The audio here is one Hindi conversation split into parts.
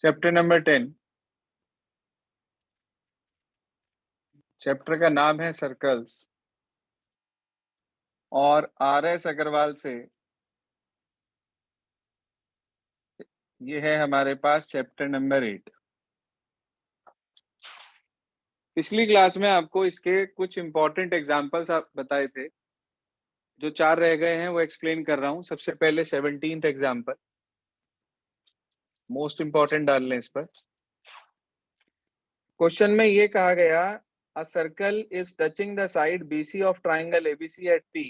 Chapter number 10। चैप्टर का नाम है सर्कल्स और RS अग्रवाल से ये है हमारे पास चैप्टर नंबर 8। पिछली क्लास में आपको इसके कुछ इंपॉर्टेंट एग्जांपल्स आप बताए थे, जो 4 रह गए हैं वो एक्सप्लेन कर रहा हूं। सबसे पहले 17th एग्जांपल, मोस्ट इंपॉर्टेंट डाल लें इस पर। क्वेश्चन में ये कहा गया, a circle is touching the side BC of triangle ABC at P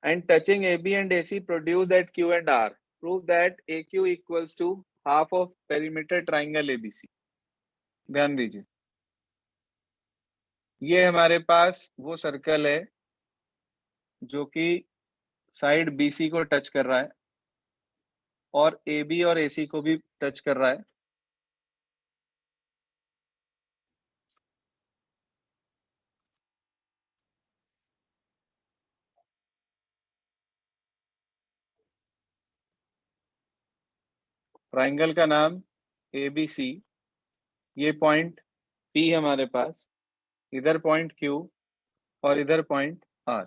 and touching AB and AC produced at Q and R. Prove that AQ equals to half of perimeter triangle ABC. ध्यान दीजिए, ये हमारे पास वो सर्कल है जो कि साइड BC को टच कर रहा है और AB और AC को भी टच कर रहा है। ट्राइंगल का नाम ABC, ये पॉइंट P हमारे पास, इधर पॉइंट Q और इधर पॉइंट R।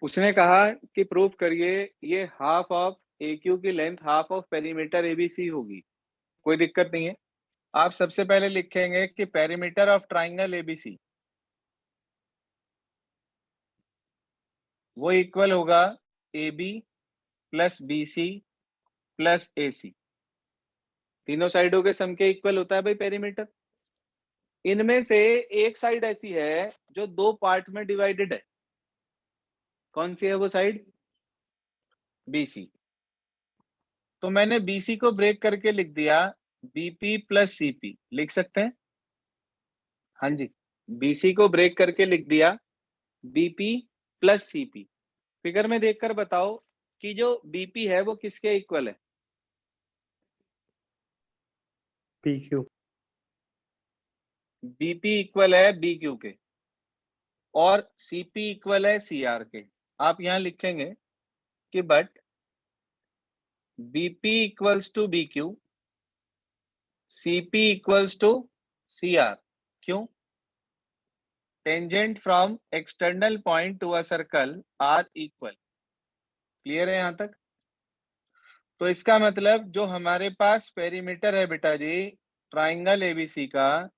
उसने कहा कि प्रूव करिए ये हाफ ऑफ AQ की length half of perimeter ABC होगी। कोई दिक्कत नहीं है। आप सबसे पहले लिखेंगे कि पेरीमीटर ऑफ ट्राइंगल ABC वो इक्वल होगा AB plus BC plus AC। तीनों साइडों के सम के इक्वल होता है भाई पेरीमीटर। इनमें से एक साइड ऐसी है जो 2 पार्ट में डिवाइडेड है। कौन सी है वो साइड? BC। तो मैंने BC को ब्रेक करके लिख दिया BP प्लस CP। लिख सकते हैं? हाँ जी, BC को ब्रेक करके लिख दिया BP प्लस CP। फिगर में देखकर बताओ कि जो BP है वो किसके इक्वल है? PQ। BP इक्वल है BQ के और CP इक्वल है CR के। आप यहां लिखेंगे कि but BP equals to BQ, CP equals to CR। क्यों? Tangent from external point to a circle are equal. Clear है यहां तक? तो इसका मतलब जो हमारे पास पेरीमीटर है बेटा जी ट्राइंगल ABC का,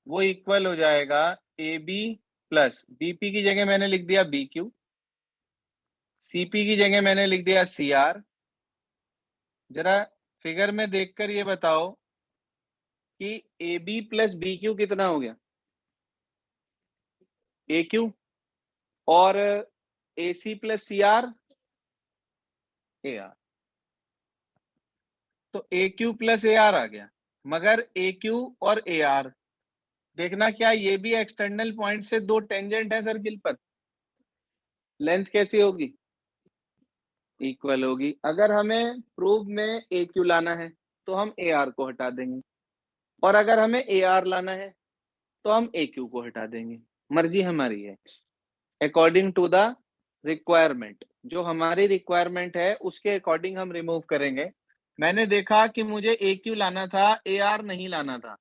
वो इक्वल हो जाएगा AB प्लस BP की जगह मैंने लिख दिया BQ, CP की जगह मैंने लिख दिया CR। जरा फिगर में देखकर ये बताओ कि AB प्लस BQ कितना हो गया? AQ। और AC प्लस CR AR। तो AQ प्लस AR आ गया, मगर AQ और AR देखना क्या ये भी एक्सटर्नल पॉइंट से 2 टेंजेंट है सर्किल पर। लेंथ कैसी होगी? इक्वल होगी। अगर हमें प्रूफ में AQ लाना है तो हम AR को हटा देंगे, और अगर हमें AR लाना है तो हम AQ को हटा देंगे। मर्जी हमारी है, अकॉर्डिंग टू द रिक्वायरमेंट। जो हमारी रिक्वायरमेंट है उसके अकॉर्डिंग हम रिमूव करेंगे। मैंने देखा कि मुझे AQ लाना था, AR नहीं लाना था,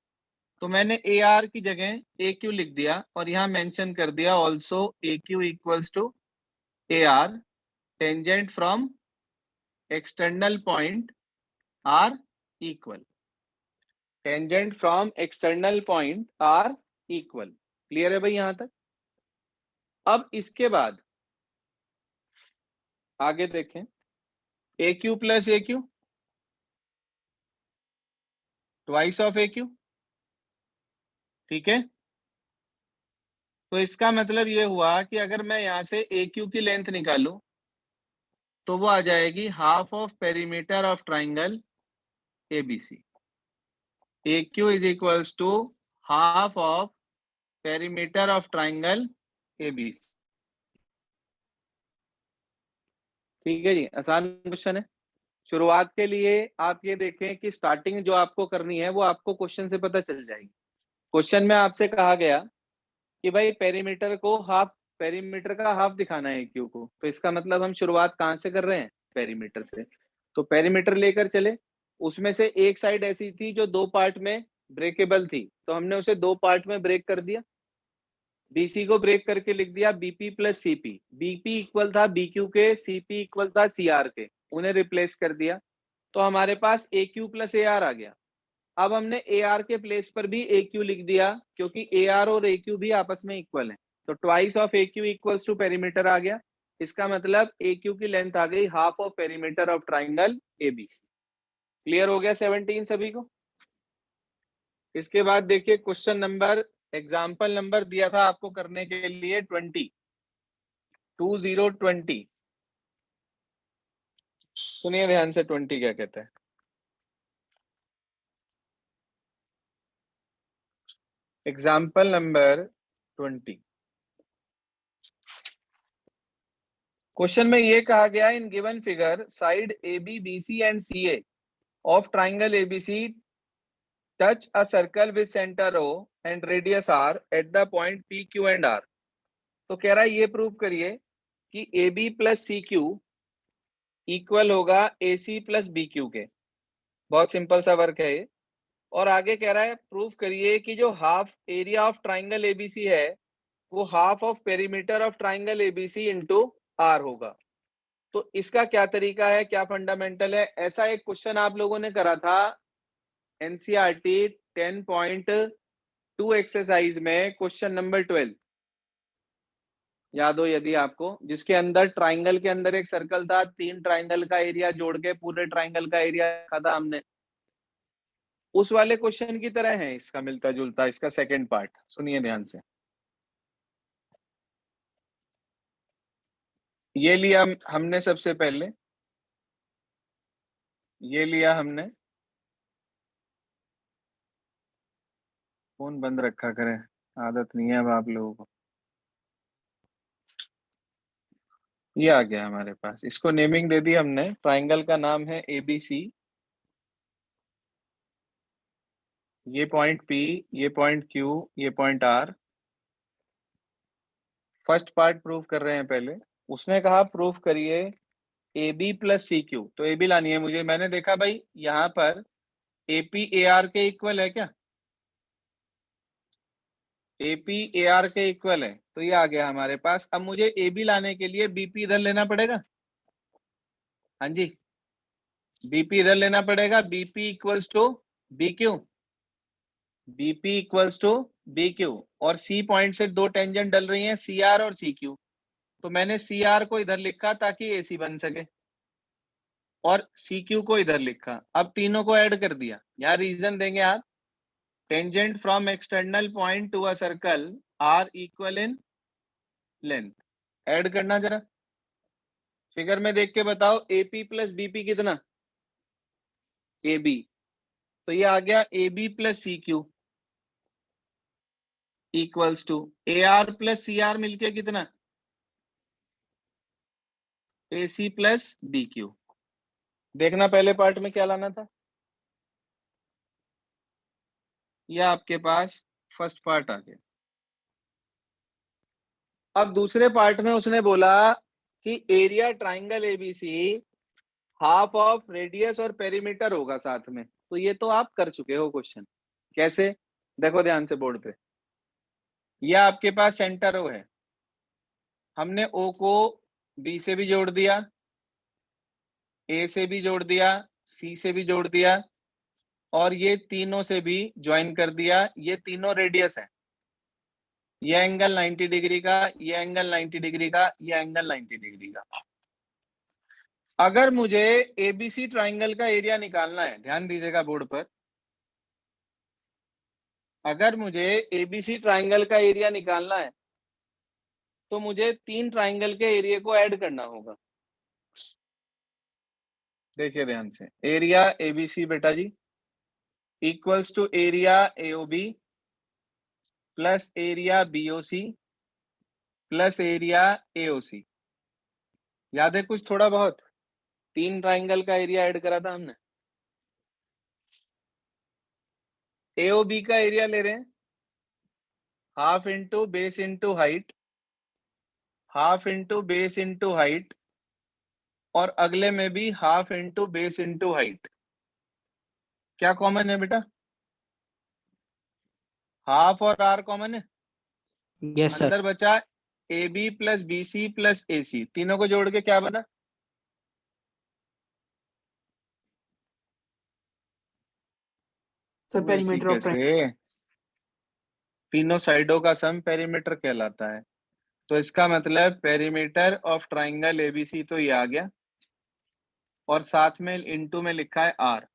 तो मैंने AR की जगह AQ लिख दिया और यहाँ मेंशन कर दिया also AQ equals to AR tangent from external point are equal. Tangent from external point are equal. Clear है भाई यहां तक? अब इसके बाद आगे देखें, AQ plus AQ twice of AQ। ठीक है, तो इसका मतलब ये हुआ कि अगर मैं यहां से AQ की लेंथ निकालूं तो वो आ जाएगी half of perimeter of triangle ABC। AQ is equals to half of perimeter of triangle ABC। ठीक है जी, आसान क्वेश्चन है। शुरुआत के लिए आप ये देखें कि स्टार्टिंग जो आपको करनी है वो आपको क्वेश्चन से पता चल जाएगी। क्वेश्चन में आपसे कहा गया कि भाई पेरीमीटर को हाफ, पेरीमीटर का हाफ दिखाना है AQ को, तो इसका मतलब हम शुरुआत कहां से कर रहे हैं? पेरीमीटर से। तो पेरीमीटर लेकर चले, उसमें से एक साइड ऐसी थी जो 2 पार्ट में ब्रेकेबल थी, तो हमने उसे 2 पार्ट में ब्रेक कर दिया। बीसी को ब्रेक करके लिख दिया BP plus CP. BP equal था बीक्यू के, सीपी इक्वल था सीआर के, उन्हें रिप्लेस कर दिया, तो हमारे पास ए क्यू प्लस ए आर आ गया। अब हमने ए आर के प्लेस पर भी ए क्यू लिख दिया, क्योंकि ए आर और ए क्यू भी आपस में इक्वल है, तो twice of A Q equals to perimeter आ गया। इसका मतलब ए क्यू की लेंथ आ गई half of perimeter of triangle ABC. Clear हो गया 17 सभी को। इसके बाद देखिए क्वेश्चन नंबर, एग्जाम्पल नंबर दिया था आपको करने के लिए 20। सुनिए ध्यान से 20 क्या कहते हैं। Example number 20। क्वेश्चन में ये कहा गया in given figure side A B B C and C A of triangle ABC touch a circle with centre O and radius R at the point P Q and R. तो कह रहा है ये प्रूव करिए कि A B plus C Q equal होगा A C plus B Q के। बहुत सिंपल सा वर्क है ये। और आगे कह रहा है प्रूव करिए कि जो half area of triangle ABC है वो half of perimeter of triangle ABC into R होगा। तो इसका क्या तरीका है, क्या फंडामेंटल है? ऐसा एक क्वेश्चन आप लोगों ने करा था एनसीईआरटी 10.2 एक्सरसाइज में, क्वेश्चन नंबर 12 याद हो यदि आपको, जिसके अंदर ट्राइंगल के अंदर एक सर्कल था, 3 ट्राइंगल का एरिया जोड़ के पूरे ट्राइंगल का एरिया रखा था हमने। उस वाले क्वेश्चन की तरह है इसका मिलता जुलता, इसका सेकंड पार्ट सुनिए ध्यान से। ये लिया हमने सबसे पहले, ये लिया हमने, फोन बंद रखा करें, आदत नहीं है अब आप लोगों को। ये आ गया हमारे पास, इसको नेमिंग दे दी हमने, ट्राइंगल का नाम है एबीसी। ये पॉइंट पी, ये पॉइंट क्यू, ये point R. First part prove कर रहे हैं पहले। उसने कहा प्रूव करिए A B plus C Q, तो ए बी लानी है मुझे। मैंने देखा भाई यहाँ पर एपी ए आर के इक्वल है क्या? एपी ए आर के इक्वल है, तो ये आ गया हमारे पास। अब मुझे ए बी लाने के लिए बीपी इधर लेना पड़ेगा। हाँ जी, बीपी इधर लेना पड़ेगा। BP equals to B Q, BP equals to B Q, और सी पॉइंट से 2 टेंजेंट डल रही हैं, सी आर और सी क्यू। तो मैंने सी आर को इधर लिखा ताकि ए सी बन सके, और सी क्यू को इधर लिखा। अब तीनों को ऐड कर दिया। यहाँ रीजन देंगे आप, tangent from external point to a circle are equal in length. Add करना जरा, फिगर में देख के बताओ एपी प्लस बीपी कितना? A B. तो ये आ गया A B plus C Q equals to A R plus C R मिलके कितना? A C plus B Q. देखना पहले पार्ट में क्या लाना था, यह आपके पास फर्स्ट पार्ट आ गया। अब दूसरे पार्ट में उसने बोला कि area triangle ABC half of radius और पेरीमीटर होगा साथ में। तो ये तो आप कर चुके हो क्वेश्चन। कैसे? देखो ध्यान से बोर्ड पे, यह आपके पास सेंटर ओ है, हमने ओ को बी से भी जोड़ दिया, ए से भी जोड़ दिया, सी से भी जोड़ दिया, और ये तीनों से भी ज्वाइन कर दिया। ये तीनों रेडियस है, ये एंगल 90 डिग्री का, ये एंगल 90 डिग्री का, ये एंगल 90 डिग्री का। अगर मुझे एबीसी ट्राइंगल का एरिया निकालना है, ध्यान दीजिएगा बोर्ड पर, अगर मुझे एबीसी ट्राइंगल का एरिया निकालना है तो मुझे 3 ट्राइंगल के एरिया को ऐड करना होगा। देखिए ध्यान से, एरिया एबीसी बेटा जी equals to area AOB plus area BOC plus area AOC. याद है कुछ थोड़ा बहुत? 3 ट्राइंगल का एरिया ऐड करा था हमने। एओबी का एरिया ले रहे हैं half into base into height, half into base into height, और अगले में भी half into base into height. क्या कॉमन है बेटा? हाफ और आर कॉमन है। Yes sir. अंदर बचा A B plus B C plus A C, तीनों को जोड़ के क्या बना? सर वो ऐसी पेरीमीटर ऑफ कैसे? तीनों साइडों का सम पेरीमीटर कहलाता है। तो इसका मतलब पेरीमीटर ऑफ ट्राइंगल एबीसी तो ये आ गया, और साथ में इनटू में लिखा है आर।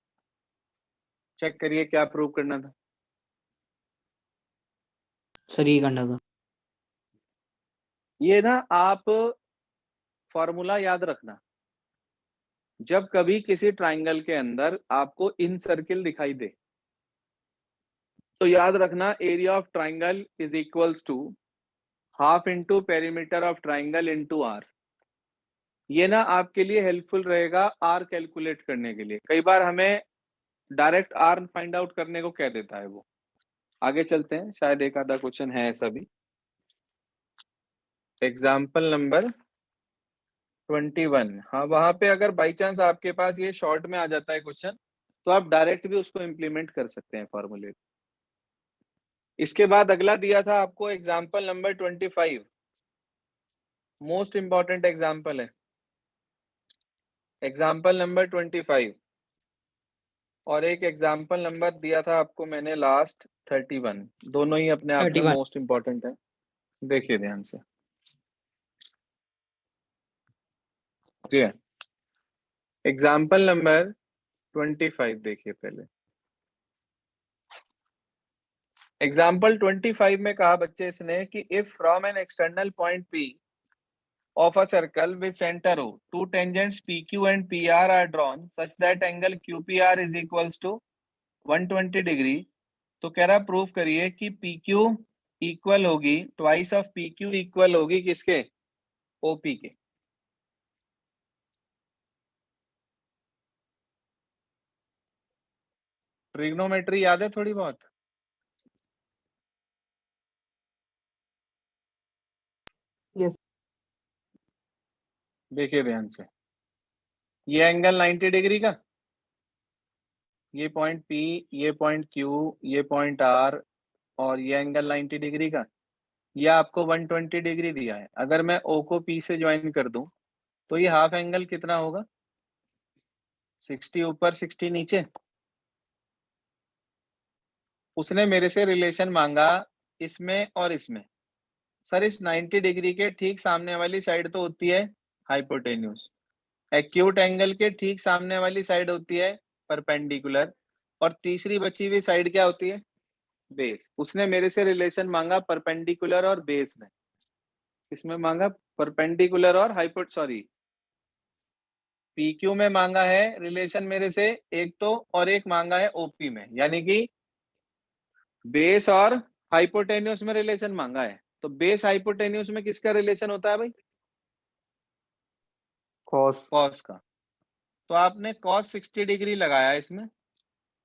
चेक करिए क्या प्रूव करना था। सर ये करना था। ये ना आप फॉर्मूला याद रखना, जब कभी किसी ट्राइंगल के अंदर आपको इन सर्किल दिखाई दे तो याद रखना area of triangle is equals to half into perimeter of triangle into R. ये ना आपके लिए हेल्पफुल रहेगा आर कैलकुलेट करने के लिए। कई बार हमें डायरेक्ट आर फाइंड आउट करने को कह देता है वो। आगे चलते हैं, शायद एक आधा क्वेश्चन है ऐसा भी। Example number 21। हाँ, वहां पे अगर बाई चांस आपके पास ये शॉर्ट में आ जाता है क्वेश्चन, तो आप डायरेक्ट भी उसको इंप्लीमेंट कर सकते हैं फॉर्मूले। इसके बाद अगला दिया था आपको example number 25। Most important example है एग्जाम्पल नंबर 25। और एक एग्जाम्पल नंबर दिया था आपको मैंने लास्ट 31। दोनों ही अपने आप में 31। मोस्ट इंपॉर्टेंट है। देखिए ध्यान से। जी हाँ, एग्जाम्पल नंबर 25 देखिए पहले। एग्जाम्पल 25 में कहा बच्चे इसने कि if from an external point P of a circle with center O, two tangents PQ and PR are drawn such that angle QPR is equals to 120 degree. तो कह रहा प्रूफ करिए कि PQ इक्वल होगी ट्वाइस ऑफ PQ इक्वल होगी किसके? OP के। ट्रिग्नोमेट्री याद है थोड़ी बहुत? यस देखिए ध्यान से, ये एंगल 90 डिग्री का, ये पॉइंट P, ये पॉइंट Q, ये पॉइंट R, और ये एंगल 90 डिग्री का। ये आपको 120 डिग्री दिया है। अगर मैं O को P से ज्वाइन कर दूं तो ये हाफ एंगल कितना होगा? 60 ऊपर 60 नीचे। उसने मेरे से रिलेशन मांगा इसमें और इसमें। सर इस 90 डिग्री के ठीक सामने वाली साइड तो होती है हाइपोटेन्यूज, एक्यूट एंगल के ठीक सामने वाली साइड होती है परपेंडिकुलर, और तीसरी बची हुई साइड क्या होती है? बेस। उसने मेरे से रिलेशन मांगा परपेंडिकुलर और बेस में। किसमें मांगा? परपेंडिकुलर और PQ में मांगा है रिलेशन मेरे से एक तो, और एक मांगा है OP में, यानी कि बेस और हाइपोटेन्यूस में रिलेशन मांगा है। तो बेस हाइपोटेन्यूस में किसका रिलेशन होता है भाई? कॉस। कॉस का। तो आपने कॉस 60 डिग्री लगाया इसमें,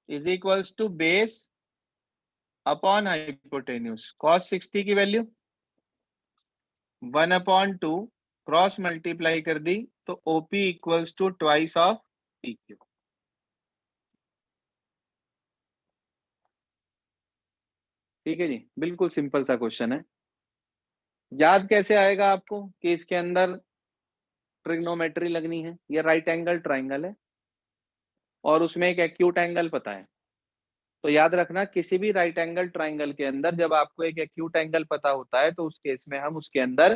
is equals to base upon hypotenuse. Cos 60 की वैल्यू 1/2 क्रॉस मल्टीप्लाई कर दी तो OP equals to twice of PQ। ठीक है जी, बिल्कुल सिंपल सा क्वेश्चन है। याद कैसे आएगा आपको कि इसके अंदर ट्रिग्नोमेट्री लगनी है? ये राइट एंगल ट्राइंगल है और उसमें एक एक्यूट एंगल पता है। तो याद रखना किसी भी राइट एंगल ट्राइंगल के अंदर जब आपको एक एक्यूट एंगल पता होता है तो उस केस में हम उसके अंदर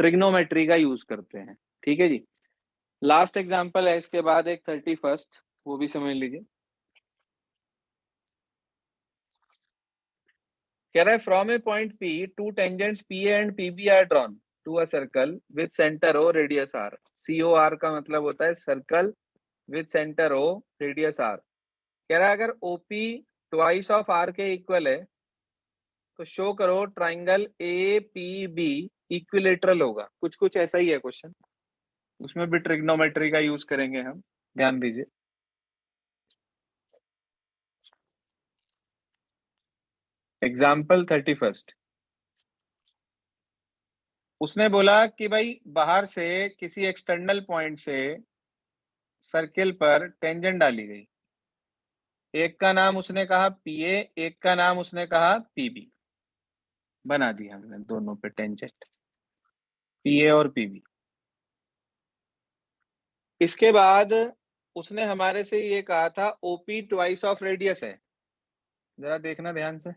ट्रिग्नोमेट्री का यूज करते हैं। ठीक है जी। लास्ट एग्जांपल है, इसके बाद एक 31, वो भी समझ लीजिए। कह रहा है from a point P two tangents PA and PB are drawn to a circle with centre O radius R। COR का मतलब होता है circle with centre O radius R। कह रहा है अगर OP ट्वाइस ऑफ R के इक्वल है तो शो करो ट्राइंगल APB इक्विलेटरल होगा। कुछ कुछ ऐसा ही है क्वेश्चन, उसमें भी ट्रिग्नोमेट्री का यूज करेंगे हम, ध्यान दीजिए। एग्जाम्पल 31। उसने बोला कि भाई बाहर से किसी एक्सटर्नल पॉइंट से सर्किल पर टेंजेंट डाली गई। एक का नाम उसने कहा पीए, एक का नाम उसने कहा पीबी। बना दिया हमने दोनों पे टेंजेंट, पीए और पीबी। इसके बाद उसने हमारे से ये कहा था ओपी ट्वाइस ऑफ रेडियस है। जरा देखना ध्यान से,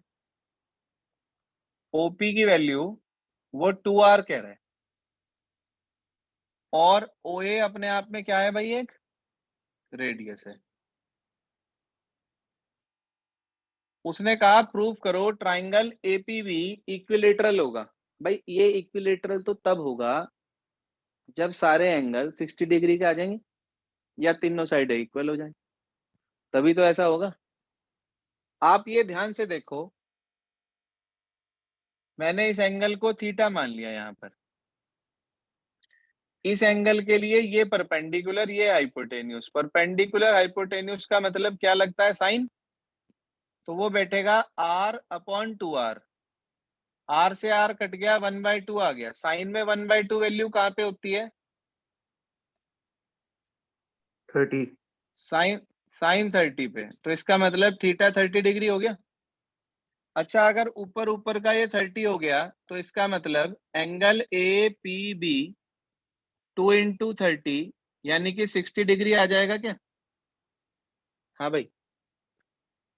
ओपी की वैल्यू वो 2r कह रहा है, और ओए अपने आप में क्या है भाई, एक रेडियस है। उसने कहा प्रूव करो ट्राइंगल एपीबी इक्विलेटरल होगा। भाई ये इक्विलेटरल तो तब होगा जब सारे एंगल 60 डिग्री के आ जाएंगे या तीनों साइड इक्वल हो जाए, तभी तो ऐसा होगा। आप ये ध्यान से देखो, मैंने इस एंगल को थीटा मान लिया यहां पर। इस एंगल के लिए ये परपेंडिकुलर, ये हाइपोटेन्यूज। परपेंडिकुलर हाइपोटेन्यूज का मतलब क्या लगता है, साइन। तो वो बैठेगा r अपॉन 2r। r से r कट गया, 1/2 आ गया। साइन में 1/2 वैल्यू कहाँ पे होती है, 30। साइन 30 पे। तो इसका मतलब थीटा 30 डिग्री हो गया। अच्छा, अगर ऊपर ऊपर का ये 30 हो गया तो इसका मतलब angle A P B 2 into 30 यानी कि 60 डिग्री आ जाएगा क्या। हाँ भाई,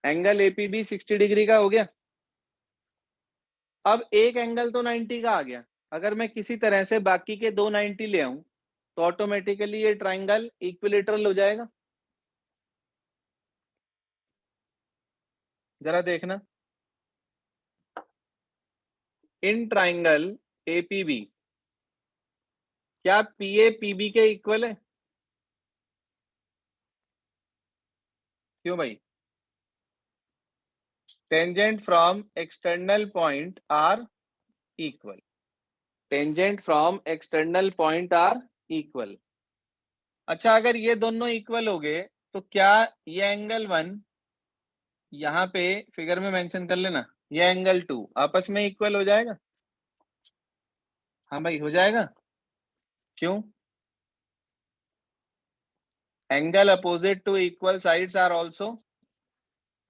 एंगल एपीबी 60 डिग्री का हो गया। अब एक एंगल तो 90 का आ गया, अगर मैं किसी तरह से बाकी के दो 90 ले आऊं तो ऑटोमेटिकली ये ट्राइंगल इक्विलेटरल हो जाएगा। जरा देखना, इन ट्राइंगल एपीबी क्या पीए पीबी के इक्वल है। क्यों भाई, tangent from external point are equal, tangent from external point are equal. अच्छा, अगर ये दोनों इक्वल हो गए तो क्या ये एंगल 1 यहाँ पे फिगर में मेंशन कर लेना, ये एंगल 2 आपस में इक्वल हो जाएगा। हाँ भाई, हो जाएगा। क्यों, angle opposite to equal sides are also.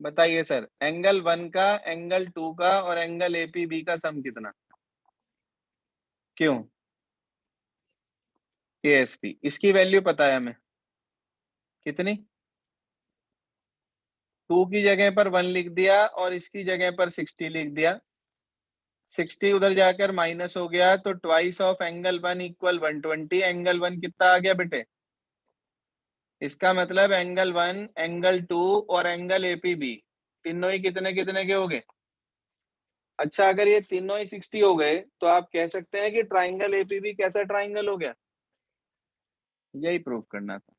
बताइए सर, एंगल 1 का, एंगल 2 का और एंगल एपीबी का सम कितना। क्यों, एएसपी। इसकी वैल्यू पता है हमें कितनी, 2 की जगह पर 1 लिख दिया और इसकी जगह पर 60 लिख दिया। 60 उधर जाकर माइनस हो गया तो twice of angle 1 equal 120। Angle 1 कितना आ गया बेटे, इसका मतलब एंगल 1, एंगल 2 और एंगल एपीबी तीनों ही कितने कितने के हो गए। अच्छा, अगर ये तीनों ही 60 हो गए तो आप कह सकते हैं कि ट्राइंगल एपीबी कैसा ट्राइंगल हो गया। यही प्रूव करना था।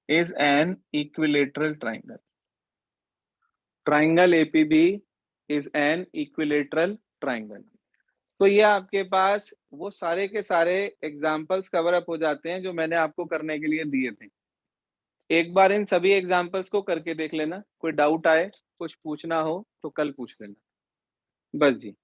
Is an equilateral triangle, triangle APB is an equilateral triangle. तो ये आपके पास वो सारे के सारे एग्जाम्पल्स कवर अप हो जाते हैं जो मैंने आपको करने के लिए दिए थे। एक बार इन सभी एग्जाम्पल्स को करके देख लेना, कोई डाउट आए, कुछ पूछना हो तो कल पूछ लेना। बस जी।